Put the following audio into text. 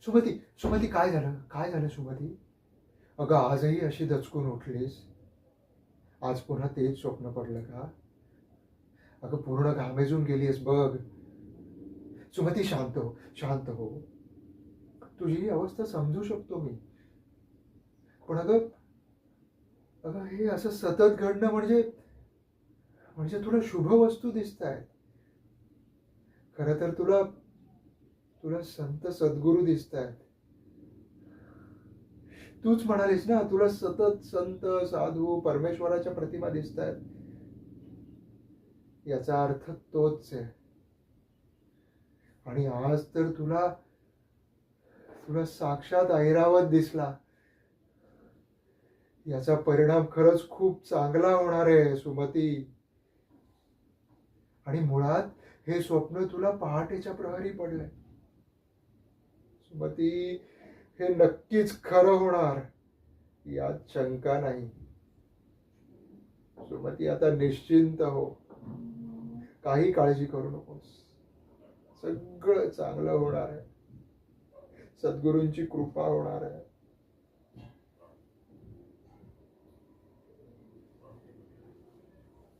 सुमती, सुमती, काय झालं? काय झालं सुमती? अगं आजही अशी दचकून उठलीस? आज पुन्हा तेच स्वप्न पडलं का? अगं पूर्ण घामेजून गेलीस बघ. सुमती, शांत हो, शांत हो. तुझी ही अवस्था समजू शकतो मी. पण अगं, अगं हे असं सतत घडणं म्हणजे म्हणजे तुला शुभ वस्तू दिसत आहेत. खरं तर तुला तुला संत सद्गुरू दिसत आहेत. तूच म्हणालीस ना, तुला सतत संत साधू परमेश्वराच्या प्रतिमा दिसत आहेत. याचा अर्थ तोच आहे. आणि आज तर तुला तुला साक्षात ऐरावत दिसला. याचा परिणाम खरंच खूप चांगला होणार आहे सुमती. आणि मुळात हे स्वप्न तुला पहाटेच्या प्रहरी पडलंय सुमती. हे नक्कीच खरं होणार, यात शंका नाही. सुमती, आता निश्चिंत हो. काही काळजी करू नकोस. सगळं चांगलं होणार आहे. सद्गुरूंची कृपा होणार आहे.